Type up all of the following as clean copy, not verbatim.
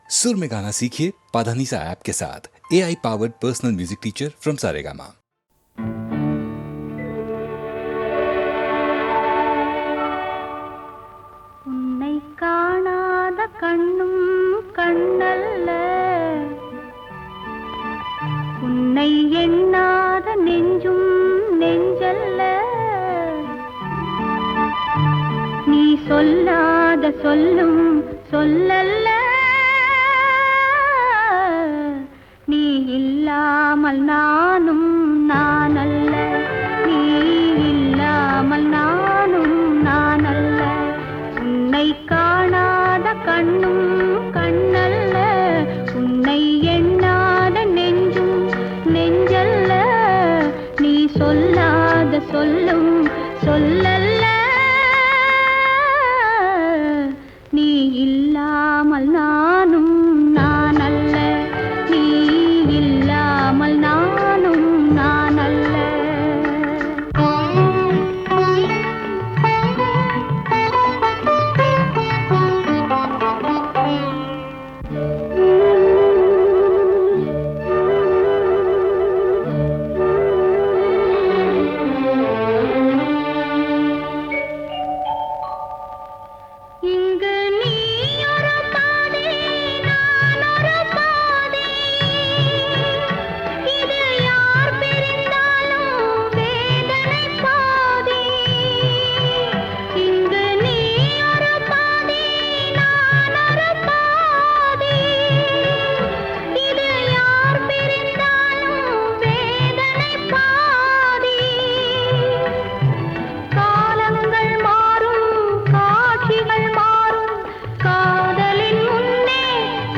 सुर में गाना सीखिए पाधानीसा ऐप के साथ। AI powered personal music teacher from Saregama. உன்னை காணாத கண்ணும் கண்ணல்ல, உன்னை எண்ணாத நெஞ்சும் நெஞ்சல்ல, நீ சொல்லாத சொல்லும் சொல்லல்ல, நீ இல்லாமல் நானும் நானல்ல, நீ இல்லாமல் நானும் நானல்ல. உன்னை காணாத கண்ணும் கண்ணல்ல, உன்னை எண்ணாத நெஞ்சும் நெஞ்சல்ல, நீ சொல்லாத சொல்லும் சொல்லல்ல, நீ இல்லாமல் நானும் நானல்ல, நீ இல்லாமல் நானும் நானல்ல. இங்கு நீ ஒரு பாதை, நான் ஒரு பாதை, இது யார் பிரிந்தாலும் வேதனை பாதை. இங்கு நீ ஒரு பாதை, நான் ஒரு பாதை, இது யார் பிரிந்தாலும் வேதனை பாதை. காலங்கள் மாறும், காட்சிகள் மாறும், காதலின் முன்னே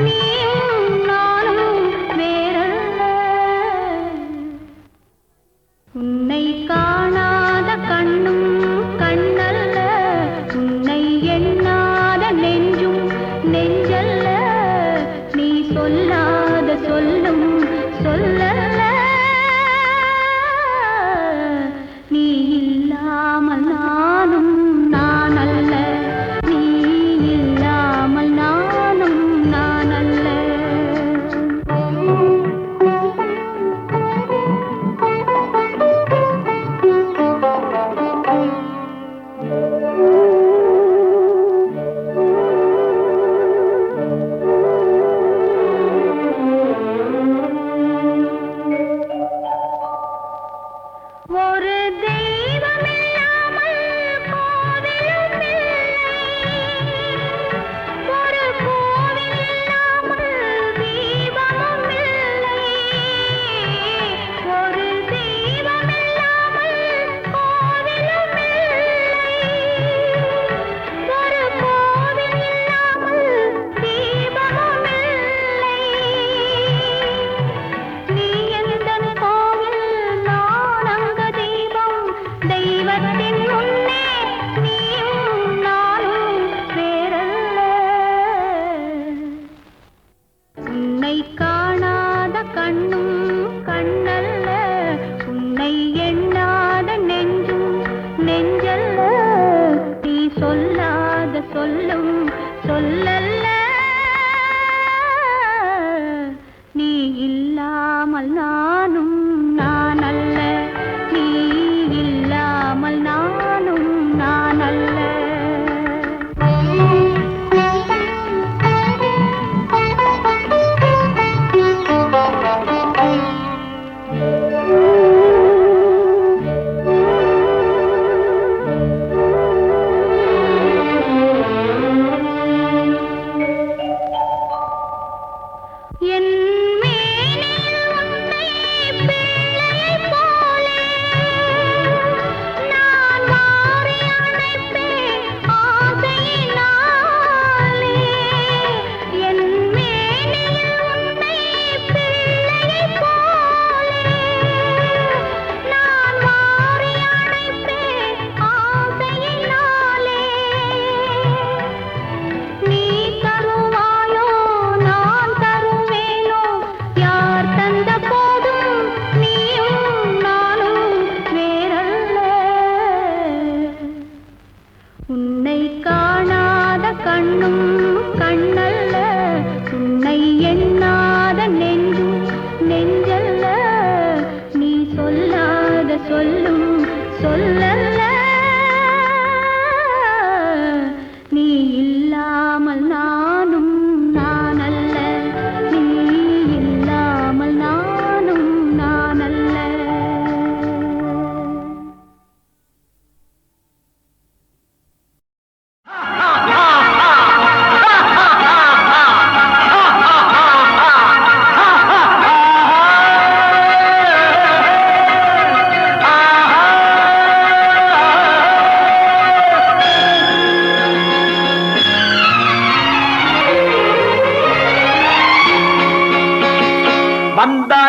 நீயும் நானும் வேறல்ல. உன்னை காணாத கண்ணும் கண்ணல்ல, உன்னை எண்ணாத நெஞ்சும் நெஞ்சல்ல, நீ சொல்லாத சொல்லும் சொல்லல்ல, நீ இல்லாமல் நானும் நானல்ல, நீ இல்லாமல் நானும் நானல்ல. ஒரு தெய்வம் இல்லாமல் கோவிலும் இல்லை, ஒரு கோவில் இல்லாமல் தீபமும் இல்லை, ஒரு தெய்வம் இல்லாமல் கோவிலும் இல்லை, ஒரு கோவில் இல்லாமல் தீபமும் இல்லை. நீ எந்தன் கோவில், நான் அங்க தீபம், தெய்வத்தின் முன்னே நீயும் நானும் வேறல்ல. உன்னை காணாத கண்ணும் கண்ணல்ல, உன்னை எண்ணாத நெஞ்சும் நெஞ்சல்ல, நீ சொல்லாத சொல்லும் சொல்லல்ல, நீ இல்லாமல் நானும் நானல்ல, நீ இல்லாமல் நானும் நானல்ல.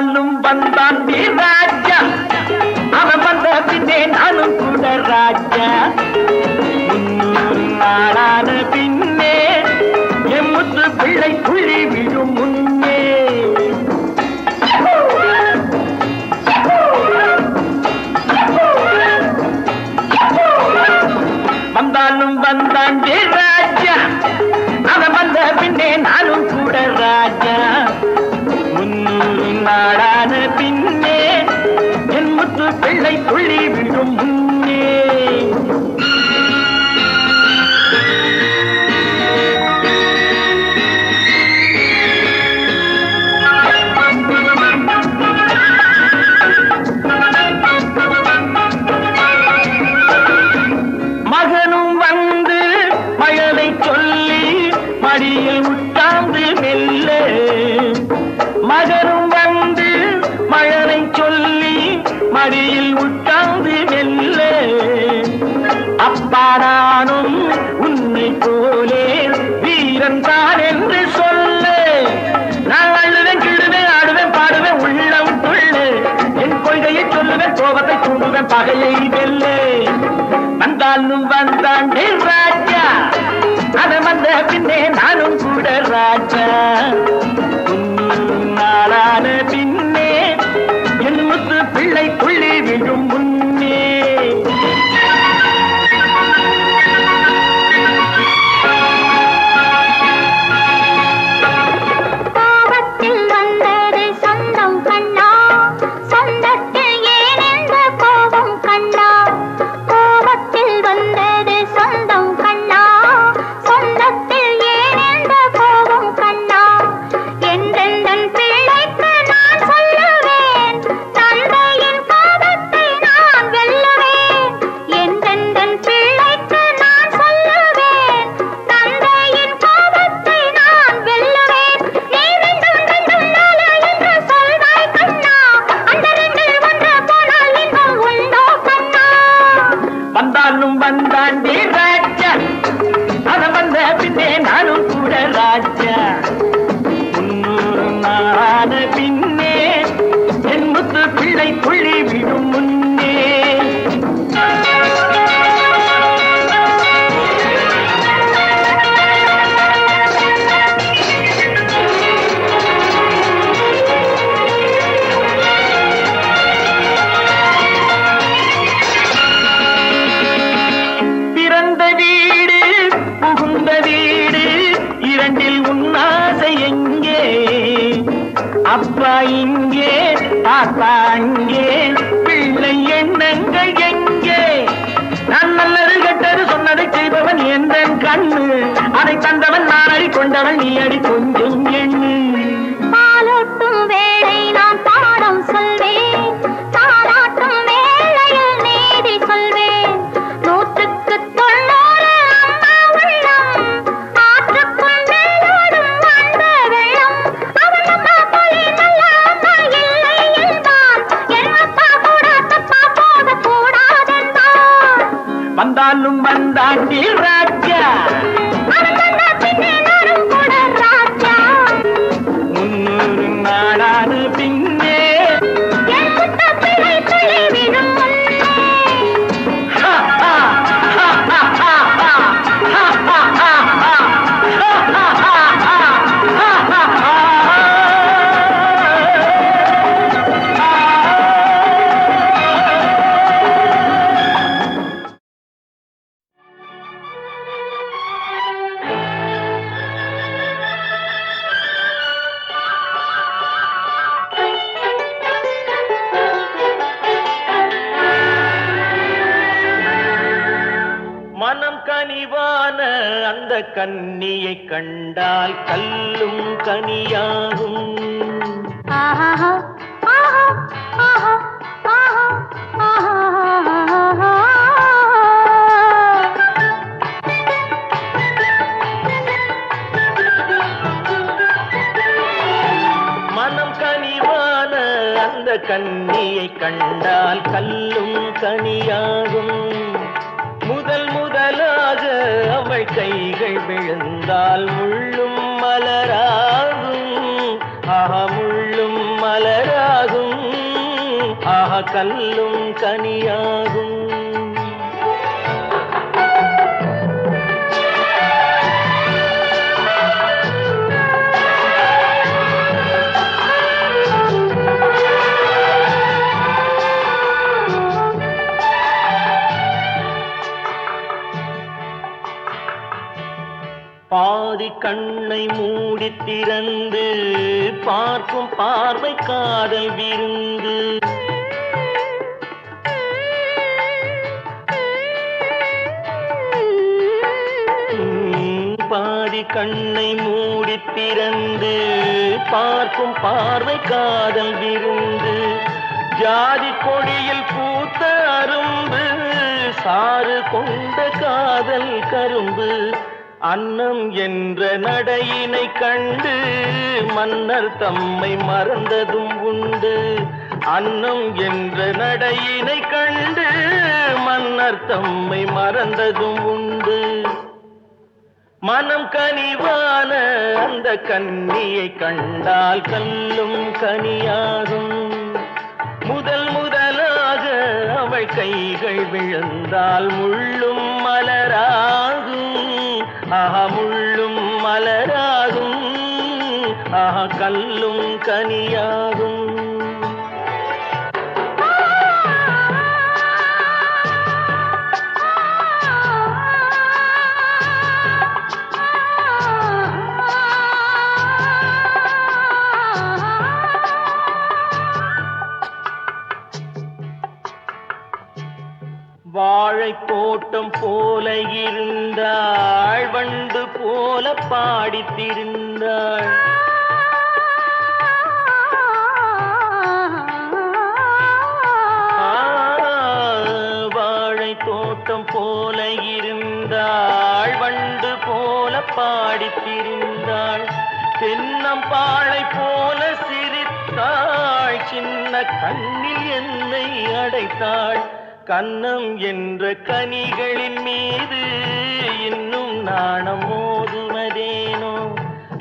வந்தாலும் வந்தான் ராஜா, அவன் வந்த பின்னே நானும் கூட ராஜா. 300 நாளான பின்னே என் முத்து பிள்ளை துள்ளி விழும் முன்னே. வந்தாலும் வந்தான் ராஜா, அவன் வந்த பின்னே நானும் கூட ராஜா. 300 நாளான பின்னே என் முத்து பிள்ளை துள்ளி விழும் முன்னே. மகனும் வந்து மழலை சொல்லி மடியில் உட்கார்ந்து மெல்ல. மகனும் வந்து மழலை சொல்லி மடியில் உட்கார்ந்து மெல்ல. அப்பா நானும் உன்னை போலே வீரன் தான் என்று சொல்ல. நான் அழுவேன், கிழுவேன், ஆடுவேன், பாடுவேன், உள்ளம் துள்ள. என் கொள்கையை சொல்லுவேன், கோபத்தை தூண்டுவேன், பகையை வெல்ல. வந்தாலும் வந்தான் ராஜா, அவன் வந்த பின்னே நானும் கூட ராஜா. 300 நாளான பின்னே என் முத்து பிள்ளை துள்ளி விழும் முன்னே. கோபத்தில் வந்தது சொந்தம் கண்ணா, சொந்தத்தில் ஏன் என்ற கோபம் கண்ணா. கோபத்தில் வந்தது சொந்தம் கண்ணா, சொந்தத்தில் ஏன் என்ற கோபம் கண்ணா. என்றெந்தன் பிள்ளைக்கு நான் சொல்லுவேன், தந்தையின் கோபத்தை நான் வெல்லுவேன். என்றெந்தன் பிள்ளைக்கு நான் சொல்லுவேன், தந்தையின் கோபத்தை நான் வெல்லுவேன். நீ ரெண்டும் ரெண்டும் நாலு என்று சொல்வாய் கண்ணா, அந்த ரெண்டில் ஒன்று போனால் இன்னும் உண்டோ கண்ணா. வந்தாலும் வந்தான் ராஜா, அவன் வந்த பின்னே நானும் கூட ராஜா. 300 நாளான பின்னே என் முத்து பிள்ளை துள்ளி விடும் முன்னே. பிறந்த வீடு புகுந்த வீடு இரண்டில் உன்னாசை எங்கே? அப்பா இங்கே, பாப்பா அங்கே, பிள்ளை எண்ணங்கள் எங்கே? நான் நல்லது கெட்டது சொன்னதை செய்பவன் எந்தன் கண்ணு, அதை தந்தவன் நான் அடி கொண்டவன் நீ அடி கொஞ்சம் எண்ணு. பாலூட்டும் வேளை நான் பாடம் சொல்வேன், தாலாட்டும் வேளையில் நீதி சொல்வேன். 100க்கு 90 அம்மா உள்ளம், ஆற்றுக்குள் மேலோடும் அந்த வெள்ளம். அவன் அம்மா போலே நல்ல அம்மா இல்லை என்பான், என் அப்பா கூட தப்பா போக கூடாதென்பான். வந்தாலும் வந்தான் ராஜா, அவன் வந்த பின்னே நானும் கூட ராஜா. 300 நாளான பின்னே என் முத்த பிள்ளை துள்ளி விழும் முன்னே. மனம் கனிவான அந்த கன்னியை கண்டால் கல்லும் கனியாகும். ஆஹா ஆஹா ஆஹா ஆஹா ஆஹா. மனம் கனிவான அந்த கன்னியை கண்டால் கல்லும் கனியாகும். முதல் முதலாக அவள் கைகள் விழுந்தால் முள்ளும் மலராகும். முள்ளும் மலராகும். கல்லும் கனியாகும். பாதி கண்ணை மூடி திறந்து பார்க்கும் பார்வை காதல் விருந்து. பாதி கண்ணை மூடி திறந்து பார்க்கும் பார்வை காதல் விருந்து. ஜாதி கொடியில் பூத்த அரும்பு சாறு கொண்ட காதல் கரும்பு. அன்னம் என்ற நடையினை கண்டு மன்னர் தம்மை மறந்ததும் உண்டு. அன்னம் என்ற நடையினை கண்டு மன்னர் தம்மை மறந்ததும் உண்டு. மனம் கனிவான அந்த கன்னியை கண்டால் கல்லும் கனியாகும். முதல் முதலாக அவள் கைகள் விழுந்தால் முள்ளும் மலராகும். ஆஹா முள்ளும் மலராகும். ஆஹா கல்லும் கனியாகும். வாழை தோட்டம் போல இருந்தாள், வண்டு போல பாடித்திருந்தாள். வாழை தோட்டம் போல இருந்தாள், வண்டு போல பாடித்திருந்தாள். தென்னம்பாளை போல சிரித்தாள், சின்ன கண்ணில் என்னை அடைத்தாள். கன்னம் என்ற கனிகளின் மீது இன்னும் நாணம் மோதுவதேனோ.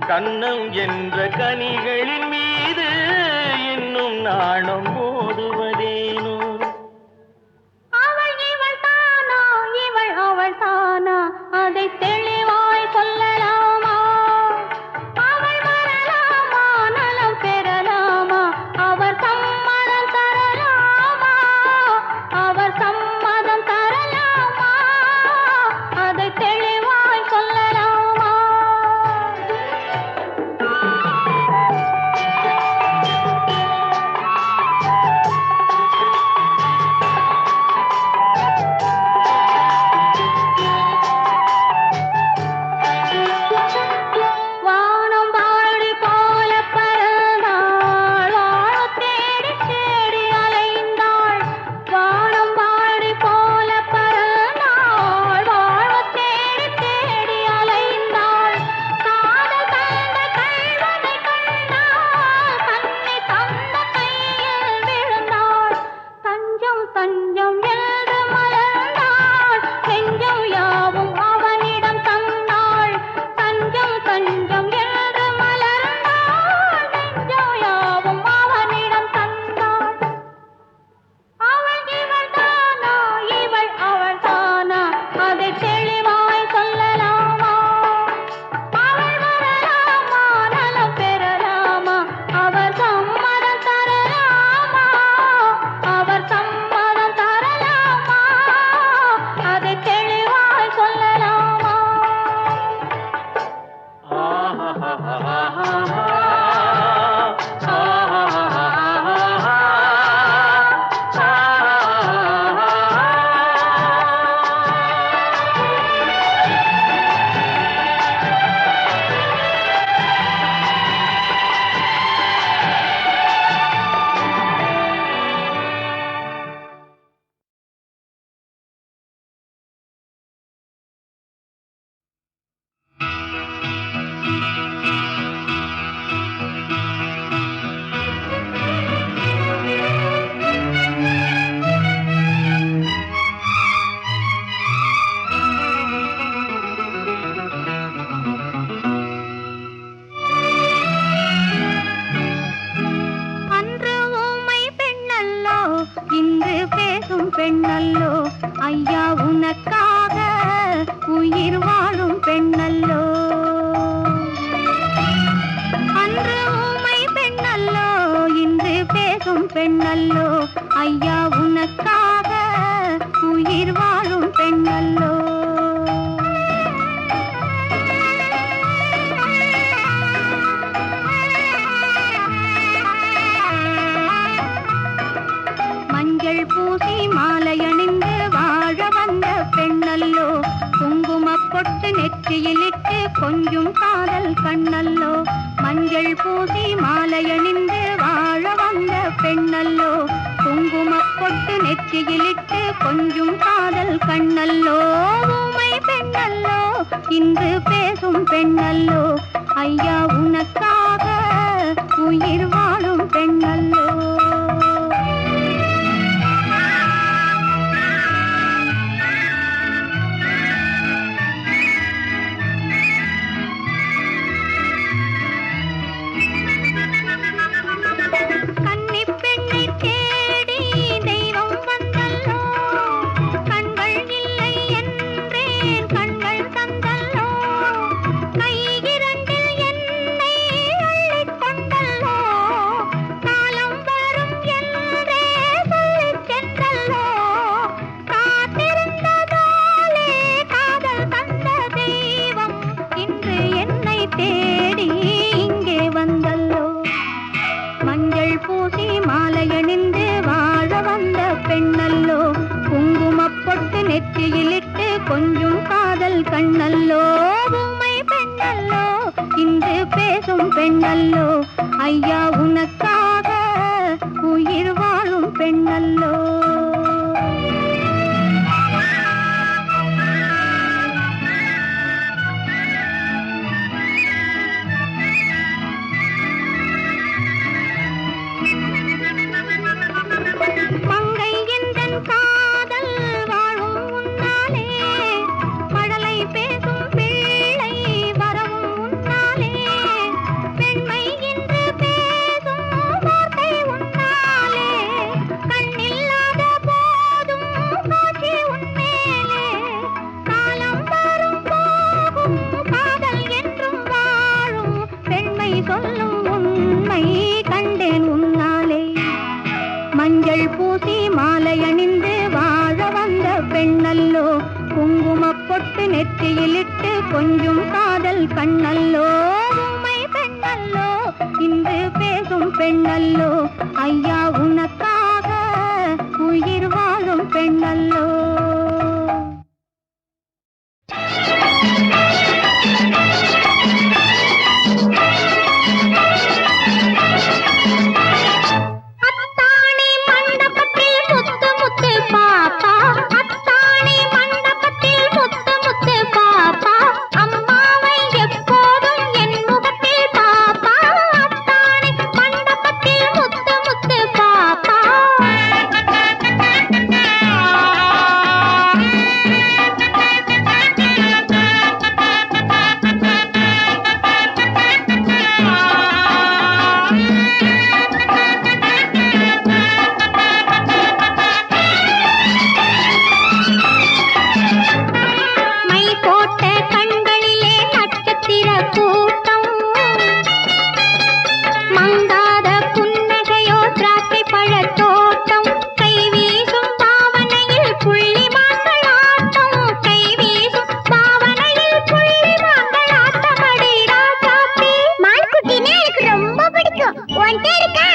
கன்னம் என்ற கனிகளின் மீது இன்னும் நாணம் மோதுவதேனோ. அவள் இவள் தானா, இவள் அவள் தானா, அதை தெளிவாய் சொல்லலாமா? அவள் வரலாமா, நலம் பெறலாமா, அவர் சம்மதம் தரலாமா? அவர் சம்மதம் தரலாமா, அதை தெளிவாய் சொல்லலாமா? பெண்ணல்லோ ஐயா உனக்காக உயிர் வாழும் பெண்ணல்லோ அன்று ஊமை பெண்ணல்லோ இன்று பேசும் பெண்ணல்லோ ஐயா உனக்காக உயிர் வாழும் பெண்ணல்லோ மஞ்சள் பூசி மாலையணிந்து வாழ வந்த பெண்ணல்லோ குங்குமப் பொட்டு நெற்றியிலிட்டு கொஞ்சும் காதல் கண்ணல்லோ மஞ்சள் பூசி மாலையணிந்து வாழ வந்த பெண்ணல்லோ குங்குமப் பொட்டு நெற்றியிலிட்டு கொஞ்சும் காதல் கண்ணல்லோ ஊமை பெண்ணல்லோ இன்று பேசும் பெண்ணல்லோ ஐயா உனக்காக உயிர் வாழும் பெண்ணல்லோ நெற்றியிலிட்டு கொஞ்சம் காதல் கண்ணல்லோ ஊமை பெண்ணல்லோ இன்று பேசும் பெண்ணல்லோ ஐயா உனக்காக உயிர் வாழும் பெண்ணல்லோ மங்கை எந்தன் காதல் வாழும் முன்னாலே மழலை பேசும் பிள்ளை வரவும் முன்னாலே பெண்மை என்று பேசும் வார்த்தை உன்னாலே கண்ணில்லாத போதும் காட்சி உன்மேலே காலம் வரும் போகும் காதல் என்றும் வாழும் பெண்மை சொல்லும் உண்மை கண்டேன் உன்னாலே மஞ்சள் பூசி மாலை அணிந்து வாழ வந்த பெண்ணல்லோ குங்குமப் பொட்டு நெற்றியிலிட்டு கொஞ்சம் காதல் கண்ணல்லோ ஊமை பெண்ணல்லோ இன்று பேசும் பெண்ணல்லோ ஐயா உனக்காக உயிர் வாழும் பெண்ணல்லோ ஒன்டே இருக்கா